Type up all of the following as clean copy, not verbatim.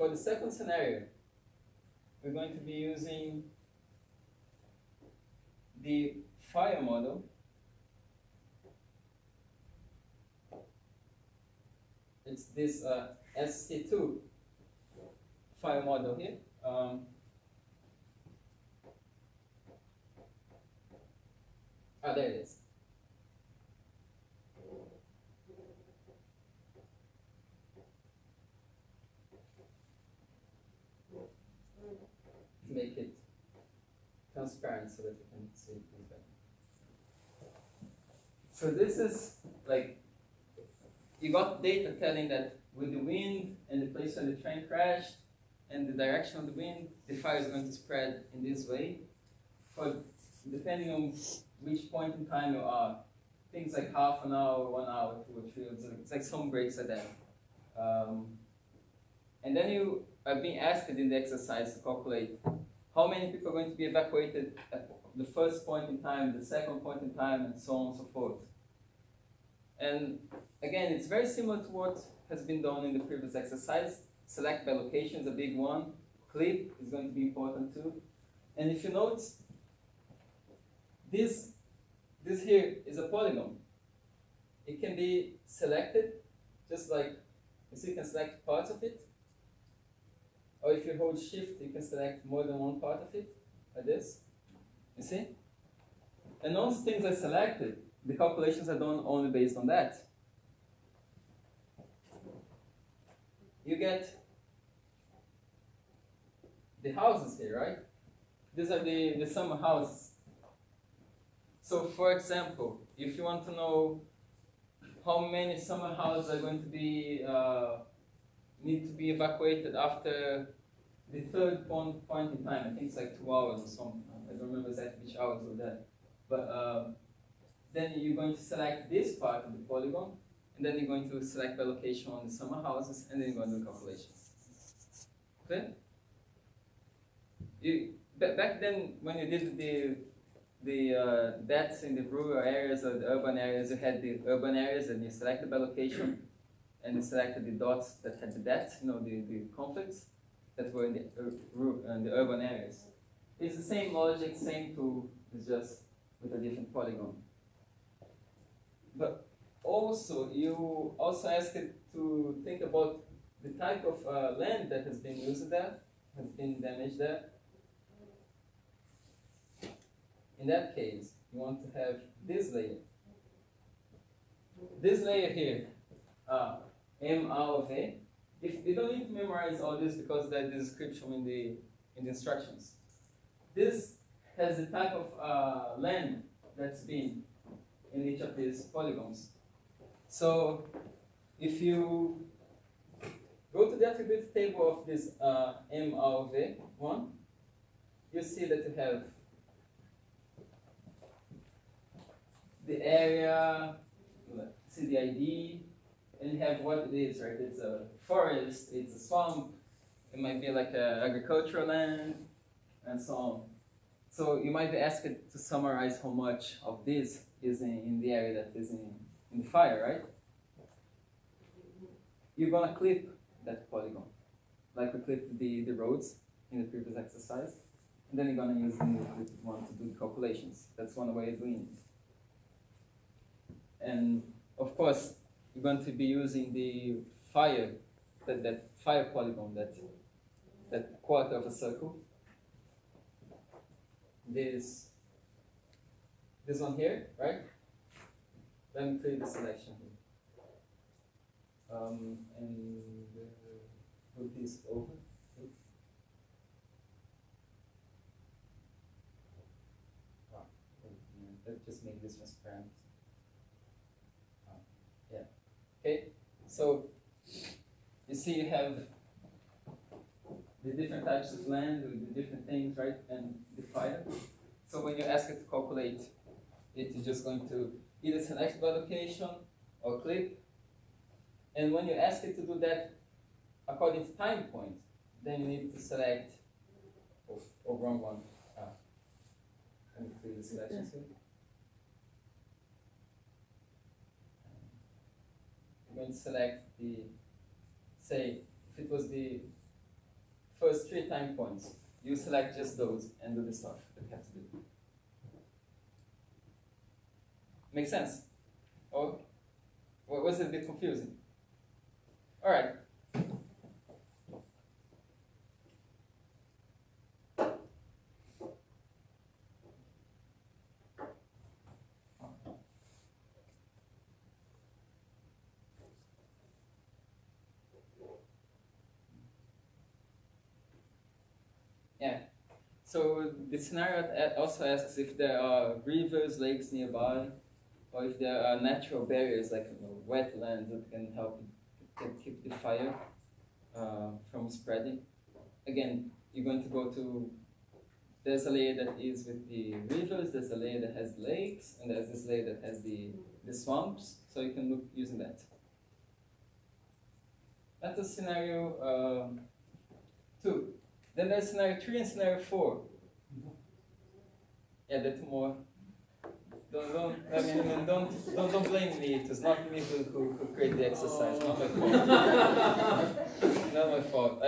for the second scenario, we're going to be using the fire model. It's this ST2 fire model here. There it is. Make it transparent so that you can see it better. So this is like, you got data telling that with the wind and the place where the train crashed and the direction of the wind, the fire is going to spread in this way. For depending on which point in time you are, things like half an hour, 1 hour, 2 or 3, it's like some breaks are there. And then you are being asked in the exercise to calculate how many people are going to be evacuated at the first point in time, the second point in time, and so on and so forth. And again, it's very similar to what has been done in the previous exercise. Select by location is a big one. Clip is going to be important too. And if you notice, this here is a polygon. It can be selected, just like, you see, you can select parts of it. Or if you hold shift, you can select more than one part of it, like this. You see? And once things are selected, the calculations are done only based on that. You get the houses here, right? These are the summer houses. So for example, if you want to know how many summer houses are going to be need to be evacuated after the third point in time, I think it's like 2 hours or something. I don't remember exactly which hours were that. But then you're going to select this part of the polygon, and then you're going to select by location on the summer houses, and then you're going to do calculations. Okay? Back then, when you did the debts in the rural areas or the urban areas, you had the urban areas, and you selected by location, and you selected the dots that had the debts, the conflicts that were in the urban areas. It's the same logic, same tool, it's just with a different polygon. But also, you also asked it to think about the type of land that has been used there, has been damaged there. In that case, you want to have this layer. This layer here, M out of A. If you don't need to memorize all this because there's the description in the instructions. This has the type of land that's been in each of these polygons. So if you go to the attributes table of this M out of A one, you see that you have the area, see the ID, and you have what it is, right? It's a forest, it's a swamp, it might be like a agricultural land, and so on. So you might be asked to summarize how much of this is in the area that is in the fire, right? You're gonna clip that polygon, like we clipped the roads in the previous exercise, and then you're gonna use the new clipped one to do the calculations. That's one way of doing it. And of course, you're going to be using the fire, that fire polygon, that quarter of a circle. This one here, right? Let me clear the selection here. And put this over. Let's just make this transparent. Okay, so you see you have the different types of land with the different things, right? And the fire. So when you ask it to calculate, it is just going to either select by location or clip. And when you ask it to do that according to time point, then you need to select, wrong one. Let me clear the selections here. I'm going to select say, if it was the was 3 time points. You select just those and do the stuff that you have to do. Make sense? Or was it a bit confusing? All right. Yeah. So the scenario also asks if there are rivers, lakes nearby, or if there are natural barriers like wetlands that can help keep the fire from spreading. Again, you're going to go to, there's a layer that is with the rivers, there's a layer that has lakes, and there's this layer that has the swamps, so you can look using that. That's a scenario 2. Then there's scenario 3 and scenario 4. Yeah, there are 2 more. Don't blame me. It was not me who created the exercise. Not my fault. Not my fault.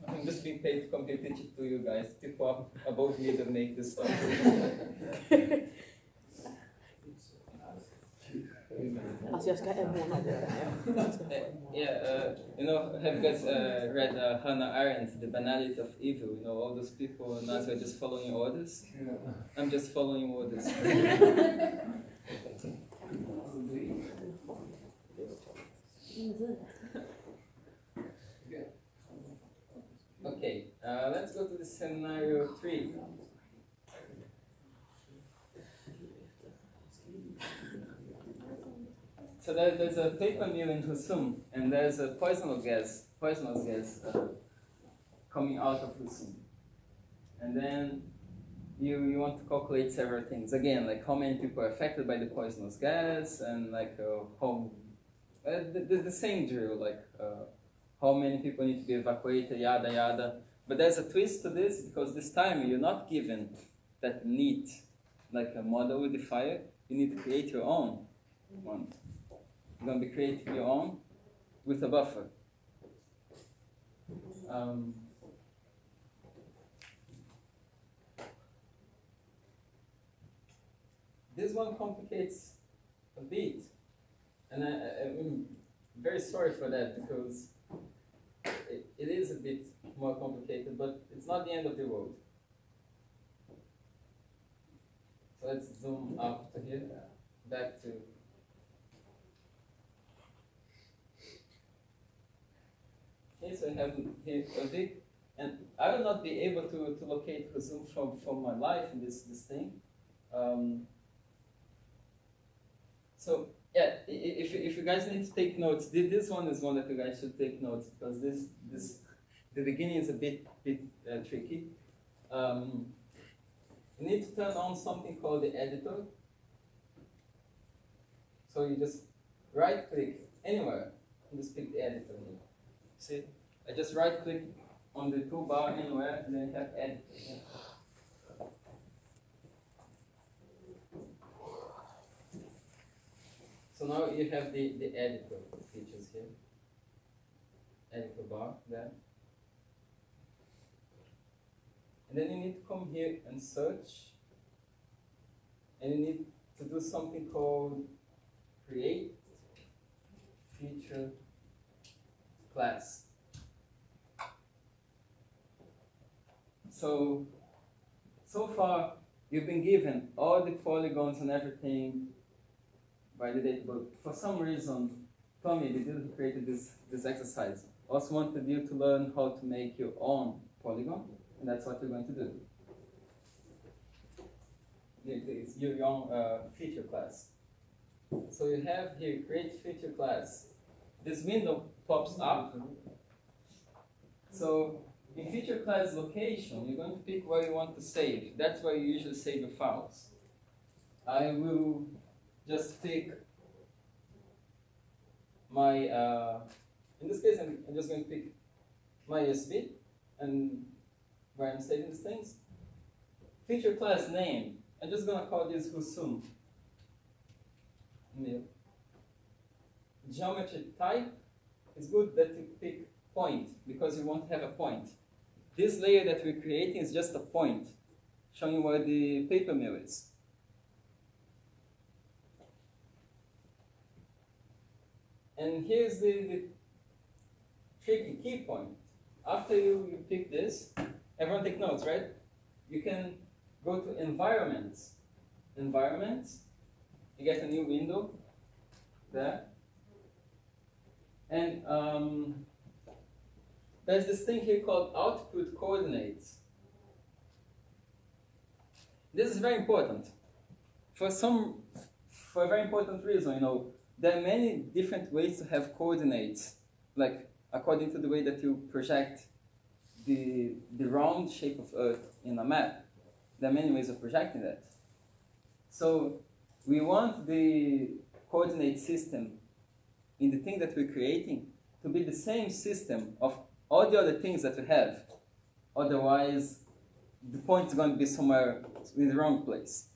I'm just being paid to come here teach it to you guys. People up above me that make this stuff. Alltså jag ska en månad göra det. Yeah, have you guys read Hannah Arendt, The Banality of Evil? You know, all those people in Nazi are just following orders. Yeah. I'm just following orders. Okay, let's go to the scenario 3. So there's a paper mill in Husum, and there's a poisonous gas coming out of Husum. And then you want to calculate several things. Again, like how many people are affected by the poisonous gas, and like the same drill, like how many people need to be evacuated, yada yada. But there's a twist to this, because this time you're not given that neat, like a model with the fire. You need to create your own one. You're going to be creating your own with a buffer. This one complicates a bit, and I'm very sorry for that, because it is a bit more complicated, but it's not the end of the world. So let's zoom up to here, back to. Okay, so I have here Özig, and I will not be able to locate Husum from my life in this thing. So yeah, if you guys need to take notes, this one is one that you guys should take notes, because the beginning is a bit tricky. You need to turn on something called the editor. So you just right click anywhere and just pick the editor here. See, I just right click on the toolbar anywhere, and then you have edit. So now you have the editor features here. Editor bar there. And then you need to come here and search. And you need to do something called create feature class. So far you've been given all the polygons and everything by the data, but for some reason Tommy, the dude who created this exercise, also wanted you to learn how to make your own polygon, and that's what you're going to do. It's your own feature class. So you have here create feature class. This window pops up. So in feature class location, you're going to pick where you want to save. That's where you usually save your files. I will just pick my, in this case I'm just going to pick my USB and where I'm saving these things. Feature class name, I'm just going to call this Husum. Geometry type, it's good that you pick point, because you won't have a point. this layer that we're creating is just a point showing where the paper mill is. And here's the tricky key point. After you pick this, everyone take notes, right? You can go to environments. Environments, you get a new window there. And there's this thing here called output coordinates. This is very important. For a very important reason, you know, there are many different ways to have coordinates, like according to the way that you project the round shape of Earth in a map. There are many ways of projecting that. So we want the coordinate system in the thing that we're creating to be the same system of all the other things that we have. Otherwise, the point is going to be somewhere in the wrong place.